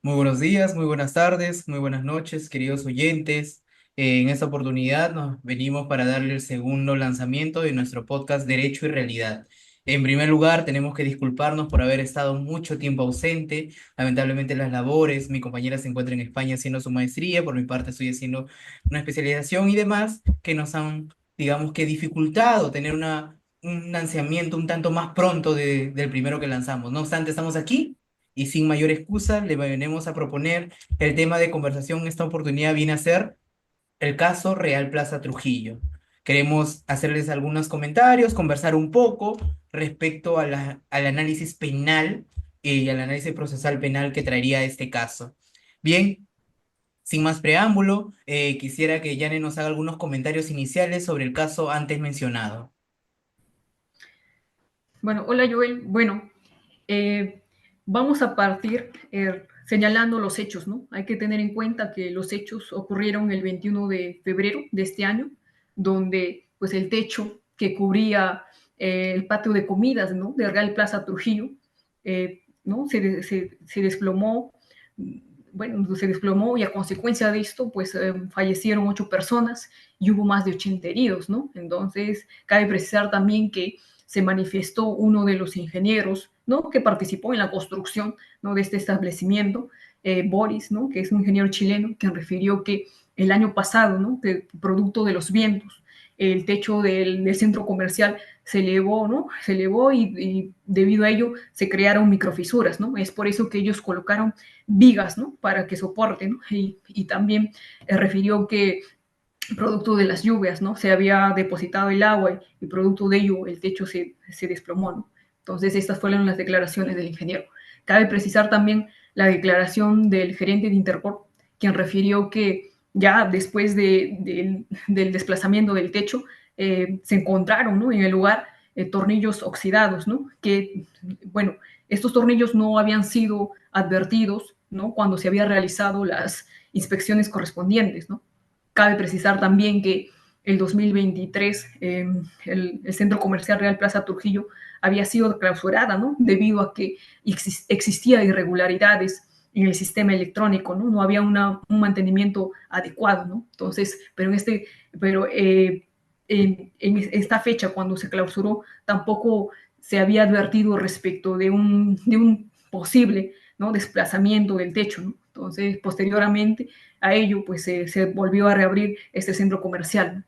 Muy buenos días, muy buenas tardes, muy buenas noches, queridos oyentes. En esta oportunidad nos venimos para darle el segundo lanzamiento de nuestro podcast Derecho y Realidad. En primer lugar, tenemos que disculparnos por haber estado mucho tiempo ausente. Lamentablemente las labores, mi compañera se encuentra en España haciendo su maestría, por mi parte estoy haciendo una especialización y demás que nos han, digamos que dificultado tener un lanzamiento un tanto más pronto del primero que lanzamos. No obstante, estamos aquí y sin mayor excusa le venimos a proponer el tema de conversación. Esta oportunidad viene a ser el caso Real Plaza Trujillo. Queremos hacerles algunos comentarios, conversar un poco respecto a al análisis penal y al análisis procesal penal que traería este caso. Bien, sin más preámbulo, quisiera que Yane nos haga algunos comentarios iniciales sobre el caso antes mencionado. Bueno, hola Joel. Bueno, eh, vamos a partir señalando los hechos, ¿no? Hay que tener en cuenta que los hechos ocurrieron el 21 de febrero de este año, donde pues el techo que cubría el patio de comidas, ¿no? De Real Plaza Trujillo, ¿no? Se desplomó, bueno, se desplomó y a consecuencia de esto, pues fallecieron 8 personas y hubo más de 80 heridos, ¿no? Entonces, cabe precisar también que se manifestó uno de los ingenieros, ¿no? Que participó en la construcción, ¿no? De este establecimiento, Boris, ¿no? Que es un ingeniero chileno, quien refirió que el año pasado, ¿no? Que producto de los vientos, el techo del centro comercial se elevó, ¿no? Se elevó y debido a ello se crearon microfisuras, ¿no? Es por eso que ellos colocaron vigas, ¿no? Para que soporten, ¿no? Y también refirió que producto de las lluvias, ¿no? Se había depositado el agua y producto de ello el techo se desplomó, ¿no? Entonces, estas fueron las declaraciones del ingeniero. Cabe precisar también la declaración del gerente de Intercorp, quien refirió que ya después del desplazamiento del techo, se encontraron, ¿no? En el lugar tornillos oxidados, ¿no? Que, bueno, estos tornillos no habían sido advertidos, ¿no? Cuando se había realizado las inspecciones correspondientes, ¿no? Cabe precisar también que el 2023 el Centro Comercial Real Plaza Trujillo había sido clausurada, ¿no? Debido a que existía irregularidades en el sistema electrónico, ¿no? No había un mantenimiento adecuado, ¿no? Entonces, en esta fecha, cuando se clausuró, tampoco se había advertido respecto de un posible, ¿no? Desplazamiento del techo, ¿no? Entonces, posteriormente a ello, pues se volvió a reabrir este centro comercial.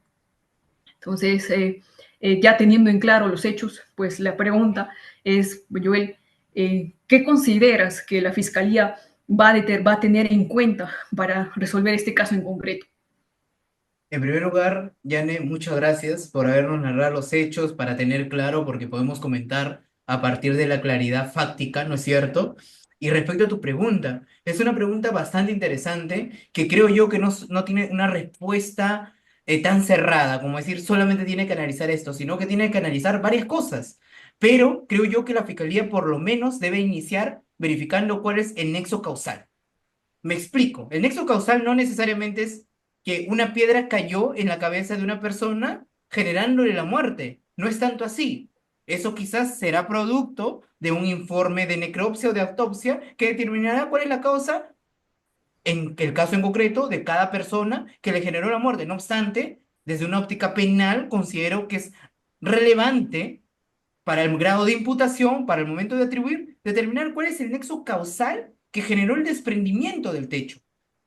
Entonces, ya teniendo en claro los hechos, pues la pregunta es, Joel, ¿qué consideras que la Fiscalía va a tener en cuenta para resolver este caso en concreto? En primer lugar, Yane, muchas gracias por habernos narrado los hechos para tener claro, porque podemos comentar a partir de la claridad fáctica, ¿no es cierto? Y respecto a tu pregunta, es una pregunta bastante interesante que creo yo que no tiene una respuesta tan cerrada, como decir solamente tiene que analizar esto, sino que tiene que analizar varias cosas. Pero creo yo que la Fiscalía por lo menos debe iniciar verificando cuál es el nexo causal. Me explico. El nexo causal no necesariamente es que una piedra cayó en la cabeza de una persona generándole la muerte. No es tanto así. Eso quizás será producto de un informe de necropsia o de autopsia que determinará cuál es la causa, en el caso en concreto, de cada persona que le generó la muerte. No obstante, desde una óptica penal, considero que es relevante para el grado de imputación, para el momento de atribuir, determinar cuál es el nexo causal que generó el desprendimiento del techo.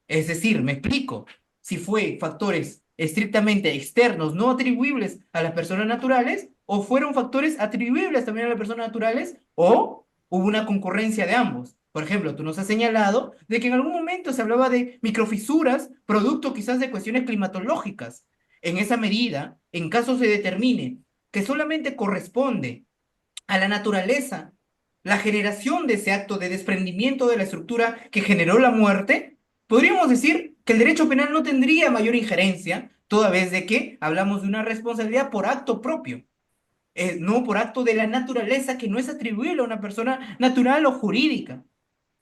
Es decir, me explico, si fue factores estrictamente externos, no atribuibles a las personas naturales, o fueron factores atribuibles también a las personas naturales, o hubo una concurrencia de ambos. Por ejemplo, tú nos has señalado de que en algún momento se hablaba de microfisuras, producto quizás de cuestiones climatológicas. En esa medida, en caso se determine que solamente corresponde a la naturaleza la generación de ese acto de desprendimiento de la estructura que generó la muerte, podríamos decir que el derecho penal no tendría mayor injerencia, toda vez de que hablamos de una responsabilidad por acto propio, no por acto de la naturaleza que no es atribuible a una persona natural o jurídica.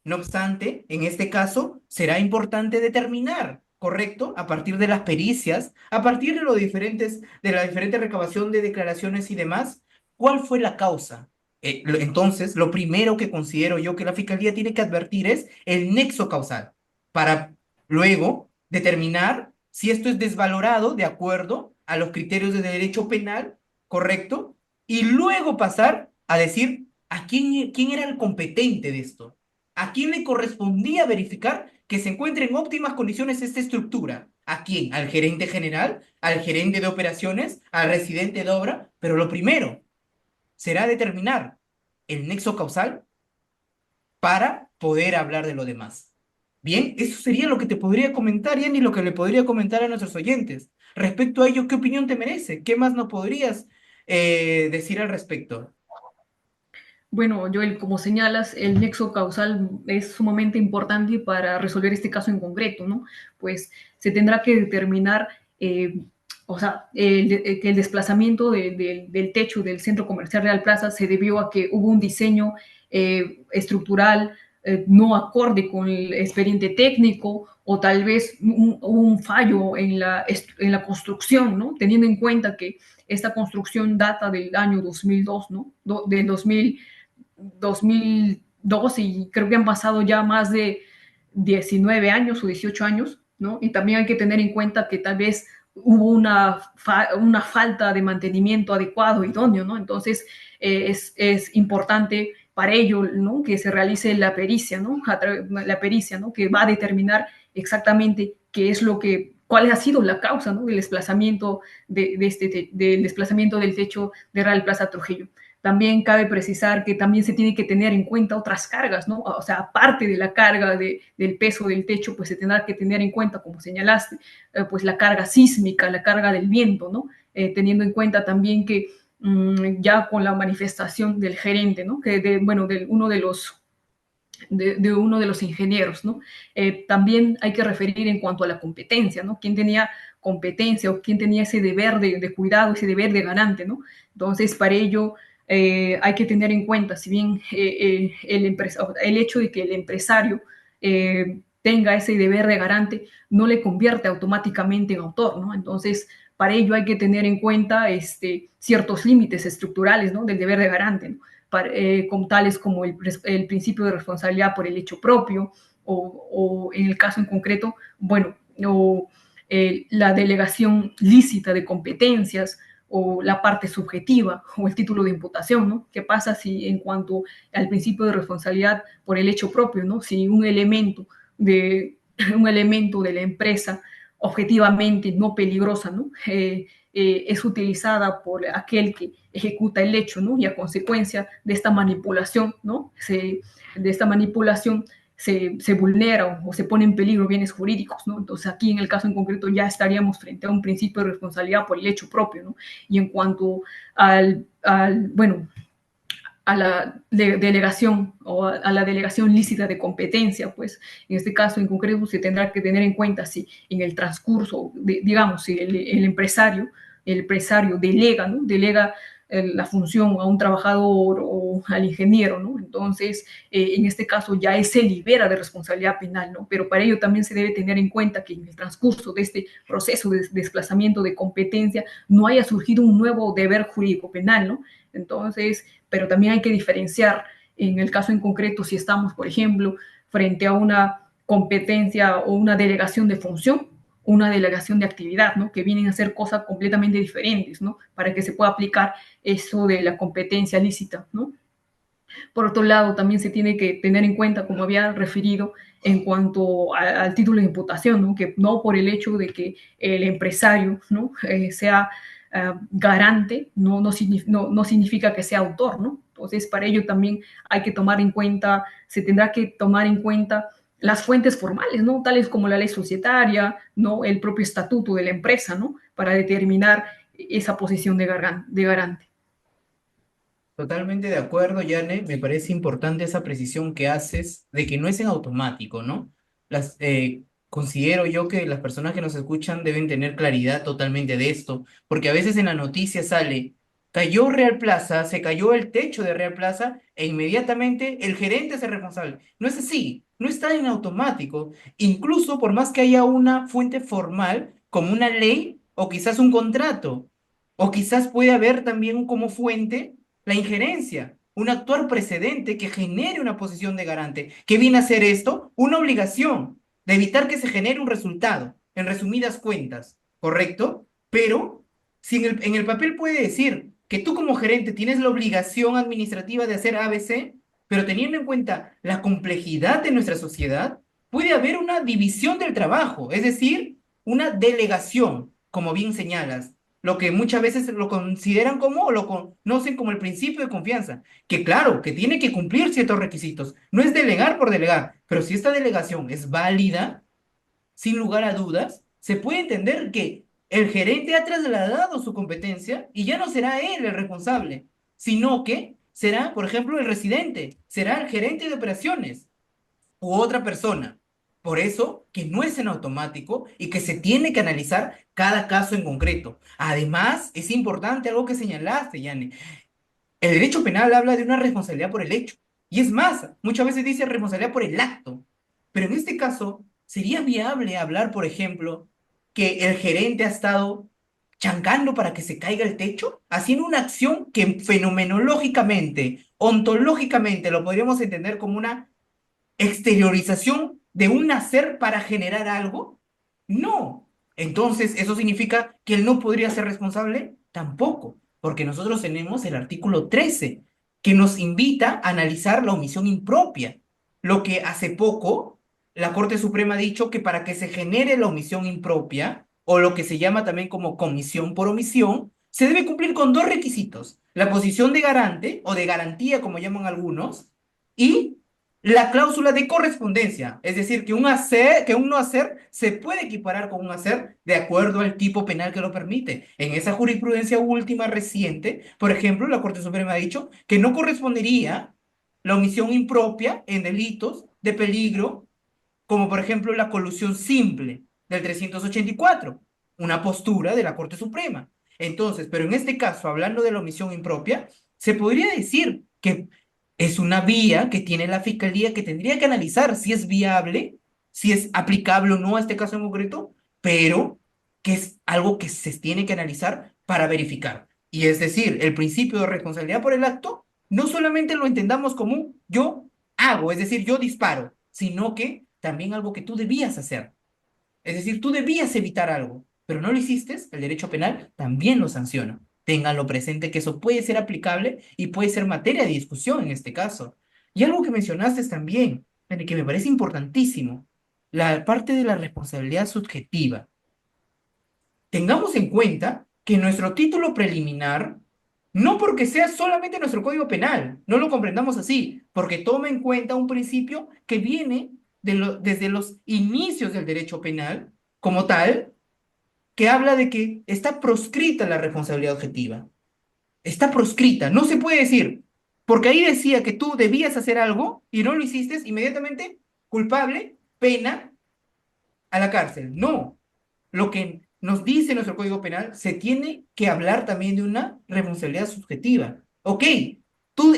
No obstante, en este caso será importante determinar, ¿correcto? A partir de las pericias, a partir de de la diferente recabación de declaraciones y demás, ¿cuál fue la causa? Entonces, lo primero que considero yo que la fiscalía tiene que advertir es el nexo causal, para luego determinar si esto es desvalorado de acuerdo a los criterios de derecho penal, ¿correcto? Y luego pasar a decir a quién era el competente de esto, a quién le correspondía verificar que se encuentre en óptimas condiciones esta estructura. ¿A quién? ¿Al gerente general? ¿Al gerente de operaciones? ¿Al residente de obra? Pero lo primero será determinar el nexo causal para poder hablar de lo demás. Bien, eso sería lo que te podría comentar, y lo que le podría comentar a nuestros oyentes. Respecto a ello, ¿qué opinión te merece? ¿Qué más no podrías decir al respecto? Bueno, Joel, como señalas, el nexo causal es sumamente importante para resolver este caso en concreto, ¿no? Pues se tendrá que determinar, o sea, que el desplazamiento del techo del centro comercial Real Plaza se debió a que hubo un diseño estructural no acorde con el expediente técnico o tal vez un fallo en la construcción, ¿no? Teniendo en cuenta que esta construcción data del año 2002, ¿no? Del 2002 y creo que han pasado ya más de 19 años o 18 años, ¿no? Y también hay que tener en cuenta que tal vez hubo una falta de mantenimiento adecuado, idóneo, ¿no? Entonces es importante para ello, ¿no? Que se realice la pericia, ¿no? La pericia, ¿no? Que va a determinar exactamente qué es lo que, cuál ha sido la causa, ¿no? Del desplazamiento del desplazamiento del techo de Real Plaza Trujillo. También cabe precisar que también se tiene que tener en cuenta otras cargas, ¿no? O sea, aparte de la carga del peso del techo, pues se tendrá que tener en cuenta, como señalaste, pues la carga sísmica, la carga del viento, ¿no? Teniendo en cuenta también que ya con la manifestación del gerente, ¿no? Bueno, de uno de los ingenieros, ¿no? También hay que referir en cuanto a la competencia, ¿no? ¿Quién tenía competencia o quién tenía ese deber de cuidado, ese deber de garante, ¿no? Entonces, para ello hay que tener en cuenta, si bien el hecho de que el empresario tenga ese deber de garante no le convierte automáticamente en autor, ¿no? Entonces, para ello hay que tener en cuenta ciertos límites estructurales, ¿no? Del deber de garante, ¿no? Como tales como el principio de responsabilidad por el hecho propio o en el caso en concreto, bueno, o la delegación lícita de competencias o la parte subjetiva o el título de imputación, ¿no? ¿Qué pasa si en cuanto al principio de responsabilidad por el hecho propio, ¿no? Si un elemento de la empresa objetivamente no peligrosa, ¿no? Es utilizada por aquel que ejecuta el hecho, ¿no? Y a consecuencia de esta manipulación, ¿no? De esta manipulación se vulnera o se pone en peligro bienes jurídicos, ¿no? Entonces aquí en el caso en concreto ya estaríamos frente a un principio de responsabilidad por el hecho propio, ¿no? Y en cuanto bueno, a la delegación o a la delegación lícita de competencia, pues en este caso en concreto se tendrá que tener en cuenta si en el transcurso, digamos, si el empresario delega, ¿no? Delega la función a un trabajador o al ingeniero, ¿no? Entonces, en este caso ya se libera de responsabilidad penal, ¿no? Pero para ello también se debe tener en cuenta que en el transcurso de este proceso de desplazamiento de competencia no haya surgido un nuevo deber jurídico penal, ¿no? Entonces, pero también hay que diferenciar en el caso en concreto si estamos, por ejemplo, frente a una competencia o una delegación de función, una delegación de actividad, ¿no? Que vienen a ser cosas completamente diferentes, ¿no? Para que se pueda aplicar eso de la competencia lícita, ¿no? Por otro lado, también se tiene que tener en cuenta, como había referido, en cuanto al título de imputación, ¿no? Que no por el hecho de que el empresario, ¿no? Sea garante, no significa que sea autor, ¿no? Entonces, para ello también hay que tomar en cuenta, se tendrá que tomar en cuenta las fuentes formales, ¿no? Tales como la ley societaria, ¿no? El propio estatuto de la empresa, ¿no? Para determinar esa posición de garante. Totalmente de acuerdo, Yane. Me parece importante esa precisión que haces de que no es en automático, ¿no? Considero yo que las personas que nos escuchan deben tener claridad totalmente de esto, porque a veces en la noticia sale, cayó Real Plaza, se cayó el techo de Real Plaza e inmediatamente el gerente es el responsable. No es así, no está en automático. Incluso por más que haya una fuente formal, como una ley o quizás un contrato, o quizás puede haber también como fuente la injerencia. un actuar precedente que genere una posición de garante. ¿Qué viene a ser esto? Una obligación de evitar que se genere un resultado, en resumidas cuentas, ¿correcto? Pero si en el papel puede decir que tú como gerente tienes la obligación administrativa de hacer ABC, pero teniendo en cuenta la complejidad de nuestra sociedad, puede haber una división del trabajo, es decir, una delegación, como bien señalas, lo que muchas veces lo consideran como o lo conocen como el principio de confianza, que claro, que tiene que cumplir ciertos requisitos, no es delegar por delegar, pero si esta delegación es válida, sin lugar a dudas, se puede entender que el gerente ha trasladado su competencia y ya no será él el responsable, sino que será, por ejemplo, el residente, será el gerente de operaciones u otra persona. Por eso que no es en automático y que se tiene que analizar cada caso en concreto. Además, es importante algo que señalaste, Yane. El derecho penal habla de una responsabilidad por el hecho. Y es más, muchas veces dice responsabilidad por el acto. Pero en este caso, ¿sería viable hablar, por ejemplo, que el gerente ha estado chancando para que se caiga el techo? Haciendo una acción que fenomenológicamente, ontológicamente, lo podríamos entender como una exteriorización de un hacer para generar algo? No. Entonces, ¿eso significa que él no podría ser responsable? Tampoco, porque nosotros tenemos el artículo 13 que nos invita a analizar la omisión impropia, lo que hace poco la Corte Suprema ha dicho que para que se genere la omisión impropia, o lo que se llama también como comisión por omisión, se debe cumplir con dos requisitos: la posición de garante o de garantía, como llaman algunos, y la cláusula de correspondencia, es decir, que un hacer, que un no hacer se puede equiparar con un hacer de acuerdo al tipo penal que lo permite. En esa jurisprudencia última reciente, por ejemplo, la Corte Suprema ha dicho que no correspondería la omisión impropia en delitos de peligro, como por ejemplo la colusión simple del 384, una postura de la Corte Suprema. Entonces, pero en este caso, hablando de la omisión impropia, se podría decir que es una vía que tiene la Fiscalía que tendría que analizar si es viable, si es aplicable o no a este caso en concreto, pero que es algo que se tiene que analizar para verificar. Y es decir, el principio de responsabilidad por el acto no solamente lo entendamos como un yo hago, es decir, yo disparo, sino que también algo que tú debías hacer. Es decir, tú debías evitar algo, pero no lo hiciste, el derecho penal también lo sanciona. Ténganlo presente que eso puede ser aplicable y puede ser materia de discusión en este caso. Y algo que mencionaste también, que me parece importantísimo, la parte de la responsabilidad subjetiva. Tengamos en cuenta que nuestro título preliminar, no porque sea solamente nuestro Código Penal, no lo comprendamos así, porque toma en cuenta un principio que viene desde los inicios del derecho penal como tal, que habla de que está proscrita la responsabilidad objetiva. Está proscrita, no se puede decir, porque ahí decía que tú debías hacer algo y no lo hiciste, inmediatamente culpable, pena, a la cárcel. No, lo que nos dice nuestro Código Penal, se tiene que hablar también de una responsabilidad subjetiva. Ok,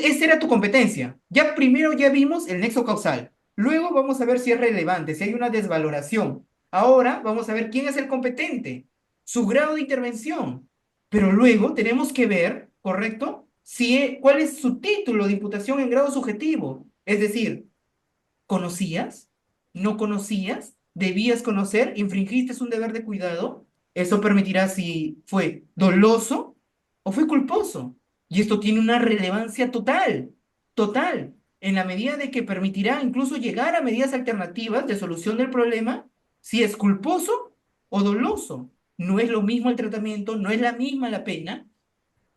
esa era tu competencia. Ya primero ya vimos el nexo causal. Luego vamos a ver si es relevante, si hay una desvaloración. Ahora vamos a ver quién es el competente, su grado de intervención. Pero luego tenemos que ver, ¿correcto? Si, ¿cuál es su título de imputación en grado subjetivo? Es decir, ¿conocías? ¿No conocías? ¿Debías conocer? ¿Infringiste un deber de cuidado? Eso permitirá si fue doloso o fue culposo. Y esto tiene una relevancia total, total, en la medida de que permitirá incluso llegar a medidas alternativas de solución del problema si es culposo o doloso. No es lo mismo el tratamiento, no es la misma la pena,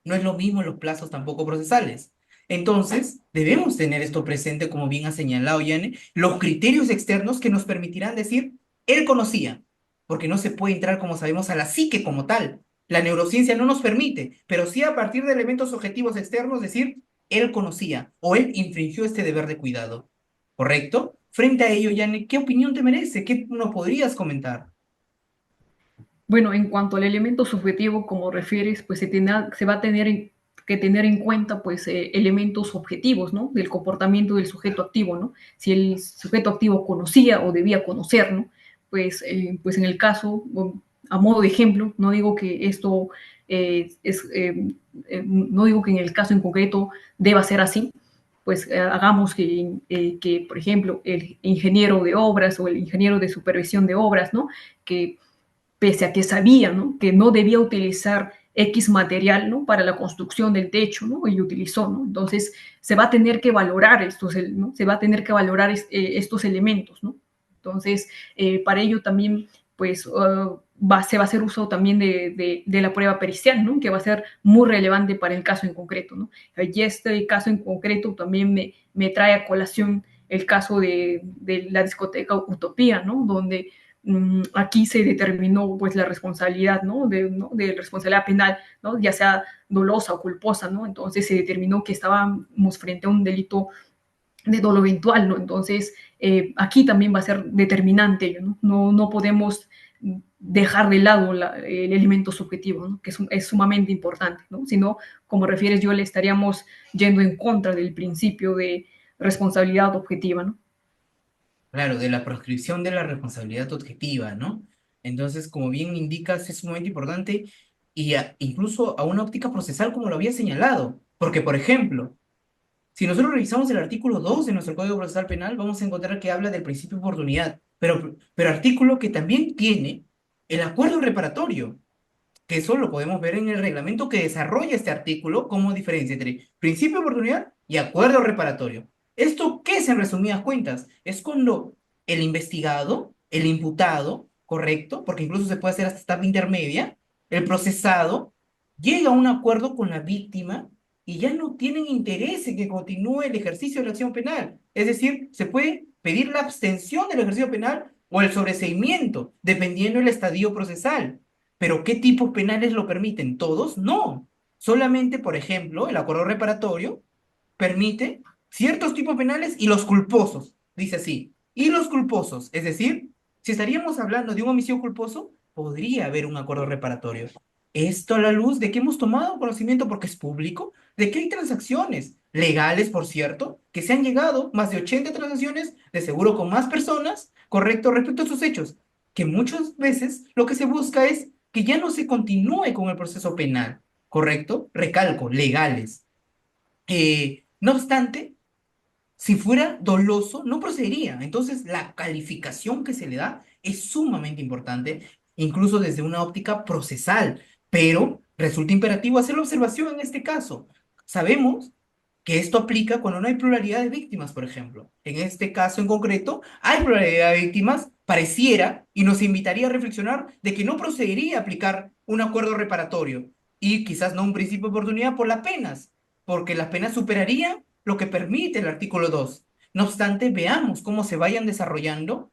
no es lo mismo los plazos tampoco procesales. Entonces, debemos tener esto presente, como bien ha señalado Yane, los criterios externos que nos permitirán decir, él conocía, porque no se puede entrar, como sabemos, a la psique como tal. La neurociencia no nos permite, pero sí a partir de elementos objetivos externos decir, él conocía o él infringió este deber de cuidado. ¿Correcto? Frente a ello, Yane, ¿qué opinión te merece? ¿Qué nos podrías comentar? Bueno, en cuanto al elemento subjetivo, como refieres, pues se va a tener que tener en cuenta pues elementos objetivos, ¿no? Del comportamiento del sujeto activo, ¿no? Si el sujeto activo conocía o debía conocer, ¿no? Pues en el caso a modo de ejemplo, no digo que esto no digo que en el caso en concreto deba ser así, pues hagamos que, por ejemplo, el ingeniero de obras o el ingeniero de supervisión de obras, ¿no? Que pese a que sabía, ¿no? Que no debía utilizar X material, ¿no? Para la construcción del techo, ¿no? Y utilizó, ¿no? Entonces, se va a tener que valorar estos, ¿no? Se va a tener que valorar estos elementos, ¿no? Entonces, para ello también, pues, se va a hacer uso también de la prueba pericial, ¿no? Que va a ser muy relevante para el caso en concreto, ¿no? Y este caso en concreto también me trae a colación el caso de la discoteca Utopía, ¿no? Donde aquí se determinó pues la responsabilidad, ¿no? De responsabilidad penal, ¿no? Ya sea dolosa o culposa, ¿no? Entonces se determinó que estábamos frente a un delito de dolo eventual, ¿no? Entonces aquí también va a ser determinante, ¿no? No podemos dejar de lado el elemento subjetivo, ¿no? Que es sumamente importante, ¿no? Si no, como refieres, yo le estaríamos yendo en contra del principio de responsabilidad objetiva, ¿no? Claro, de la proscripción de la responsabilidad objetiva, ¿no? Entonces, como bien indicas, es sumamente importante y incluso a una óptica procesal como lo había señalado. Porque, por ejemplo, si nosotros revisamos el artículo 2 de nuestro Código Procesal Penal, vamos a encontrar que habla del principio de oportunidad, pero artículo que también tiene el acuerdo reparatorio, que eso lo podemos ver en el reglamento que desarrolla este artículo como diferencia entre principio de oportunidad y acuerdo reparatorio. ¿Esto qué es en resumidas cuentas? Es cuando el investigado, el imputado, correcto, porque incluso se puede hacer hasta etapa intermedia, el procesado, llega a un acuerdo con la víctima y ya no tienen interés en que continúe el ejercicio de la acción penal. Es decir, se puede pedir la abstención del ejercicio penal o el sobreseimiento, dependiendo del estadio procesal. Pero ¿qué tipos penales lo permiten? ¿Todos? No. Solamente, por ejemplo, el acuerdo reparatorio permite ciertos tipos penales y los culposos, dice así. Y los culposos, es decir, si estaríamos hablando de un homicidio culposo, podría haber un acuerdo reparatorio. Esto a la luz de que hemos tomado conocimiento, porque es público, de que hay transacciones legales, por cierto, que se han llegado, más de 80 transacciones, de seguro con más personas, correcto, respecto a sus hechos, que muchas veces lo que se busca es que ya no se continúe con el proceso penal, correcto, recalco, legales. No obstante, si fuera doloso, no procedería. Entonces, la calificación que se le da es sumamente importante, incluso desde una óptica procesal, pero resulta imperativo hacer la observación en este caso. Sabemos que esto aplica cuando no hay pluralidad de víctimas, por ejemplo. En este caso en concreto, hay pluralidad de víctimas, pareciera, y nos invitaría a reflexionar de que no procedería a aplicar un acuerdo reparatorio y quizás no un principio de oportunidad por las penas, porque las penas superarían lo que permite el artículo 2. No obstante, veamos cómo se vayan desarrollando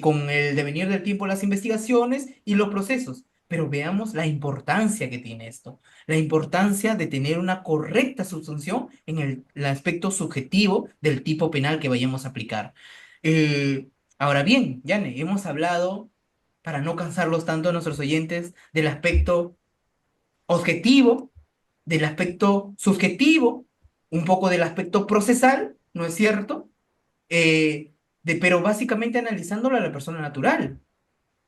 con el devenir del tiempo las investigaciones y los procesos, pero veamos la importancia que tiene esto, la importancia de tener una correcta subsunción en el aspecto subjetivo del tipo penal que vayamos a aplicar. Ahora bien, Yane, hemos hablado, para no cansarlos tanto a nuestros oyentes, del aspecto objetivo, del aspecto subjetivo, un poco del aspecto procesal, ¿no es cierto? Pero básicamente analizándolo a la persona natural.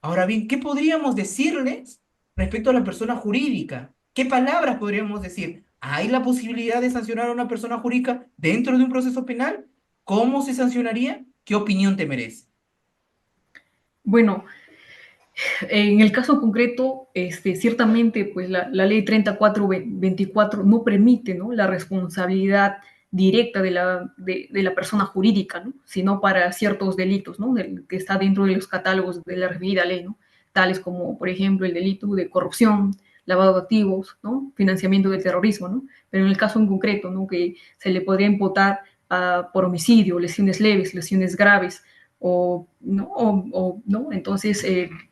Ahora bien, ¿qué podríamos decirles respecto a la persona jurídica? ¿Qué palabras podríamos decir? ¿Hay la posibilidad de sancionar a una persona jurídica dentro de un proceso penal? ¿Cómo se sancionaría? ¿Qué opinión te merece? Bueno, en el caso concreto, ciertamente, pues la ley 3424 no permite, ¿no? La responsabilidad directa de la persona jurídica, ¿no? Sino para ciertos delitos, ¿no? Que está dentro de los catálogos de la referida ley, ¿no? Tales como, por ejemplo, el delito de corrupción, lavado de activos, ¿no? Financiamiento del terrorismo, ¿no? Pero en el caso en concreto, ¿no? Que se le podría imputar por homicidio, lesiones leves, lesiones graves, ¿no? Entonces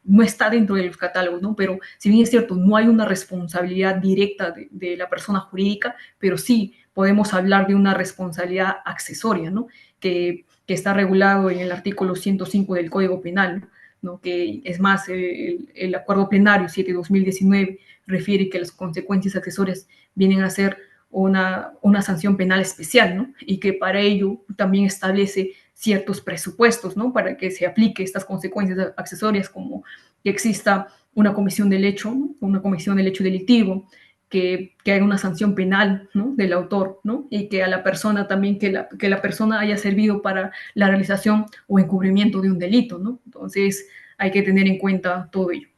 no está dentro de los catálogos, ¿no? Pero si bien es cierto, no hay una responsabilidad directa de la persona jurídica, pero sí podemos hablar de una responsabilidad accesoria, ¿no? Que está regulado en el artículo 105 del Código Penal, ¿no? Que es más, el acuerdo plenario 7/2019 refiere que las consecuencias accesorias vienen a ser una sanción penal especial, ¿no? Y que para ello también establece ciertos presupuestos, ¿no? Para que se aplique estas consecuencias accesorias como que exista una comisión del hecho, ¿no? Una comisión del hecho delictivo, que haga una sanción penal, ¿no? Del autor, ¿no? Y que a la persona también, que la persona haya servido para la realización o encubrimiento de un delito, ¿no? Entonces hay que tener en cuenta todo ello.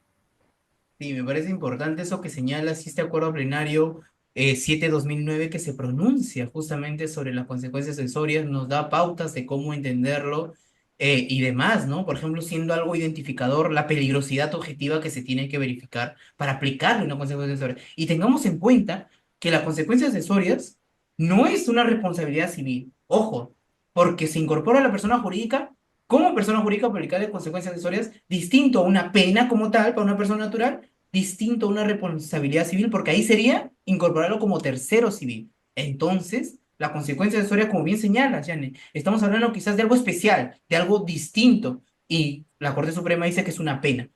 Sí, me parece importante eso que señalas, este acuerdo plenario 7/2009 que se pronuncia justamente sobre las consecuencias sensorias, nos da pautas de cómo entenderlo y demás, ¿no? Por ejemplo, siendo algo identificador, la peligrosidad objetiva que se tiene que verificar para aplicarle una consecuencia sensoria. Y tengamos en cuenta que las consecuencias sensorias no es una responsabilidad civil, ojo, porque se incorpora a la persona jurídica como persona jurídica para aplicarle consecuencias sensorias distinto a una pena como tal para una persona natural distinto a una responsabilidad civil, porque ahí sería incorporarlo como tercero civil. Entonces, la consecuencia accesoria, como bien señalas, Yane, estamos hablando quizás de algo especial, de algo distinto, y la Corte Suprema dice que es una pena.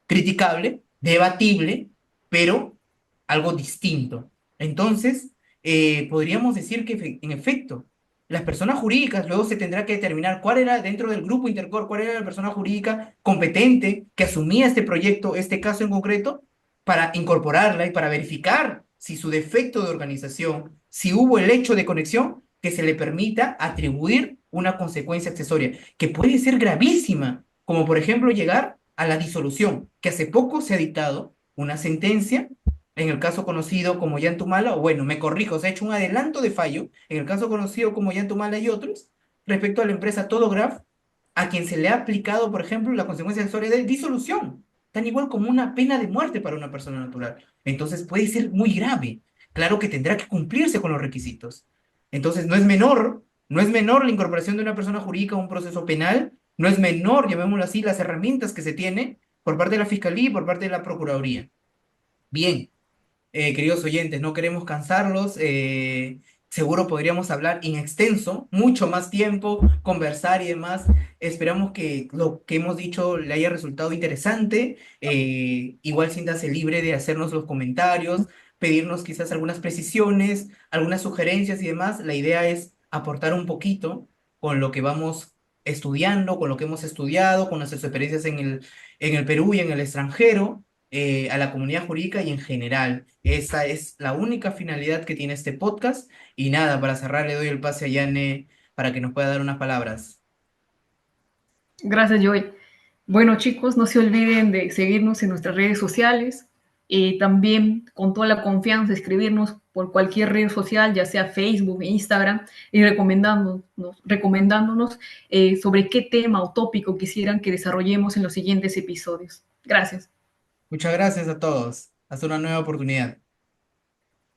Criticable, debatible, pero algo distinto. Entonces, podríamos decir que en efecto, las personas jurídicas luego se tendrá que determinar cuál era dentro del grupo Intercor, cuál era la persona jurídica competente que asumía este proyecto, este caso en concreto, para incorporarla y para verificar si su defecto de organización, si hubo el hecho de conexión, que se le permita atribuir una consecuencia accesoria, que puede ser gravísima, como por ejemplo llegar a la disolución, que hace poco se ha dictado una sentencia en el caso conocido como Yantumala, o bueno, me corrijo, se ha hecho un adelanto de fallo en el caso conocido como Yantumala y otros, respecto a la empresa Todograph, a quien se le ha aplicado, por ejemplo, la consecuencia accesoria de disolución, tan igual como una pena de muerte para una persona natural. Entonces puede ser muy grave. Claro que tendrá que cumplirse con los requisitos. Entonces no es menor la incorporación de una persona jurídica a un proceso penal, no es menor, llamémoslo así, las herramientas que se tiene por parte de la Fiscalía y por parte de la Procuraduría. Bien, queridos oyentes, no queremos cansarlos. Seguro podríamos hablar en extenso, mucho más tiempo, conversar y demás. Esperamos que lo que hemos dicho le haya resultado interesante. Igual siéntase libre de hacernos los comentarios, pedirnos quizás algunas precisiones, algunas sugerencias y demás. La idea es aportar un poquito con lo que vamos estudiando, con lo que hemos estudiado, con nuestras experiencias en el Perú y en el extranjero a la comunidad jurídica y en general. Esa es la única finalidad que tiene este podcast. Y nada, para cerrar le doy el pase a Yane para que nos pueda dar unas palabras. Gracias, Joy. Bueno, chicos, no se olviden de seguirnos en nuestras redes sociales y también con toda la confianza escribirnos por cualquier red social, ya sea Facebook, Instagram, y recomendándonos sobre qué tema o tópico quisieran que desarrollemos en los siguientes episodios. Gracias. Muchas gracias a todos. Hasta una nueva oportunidad.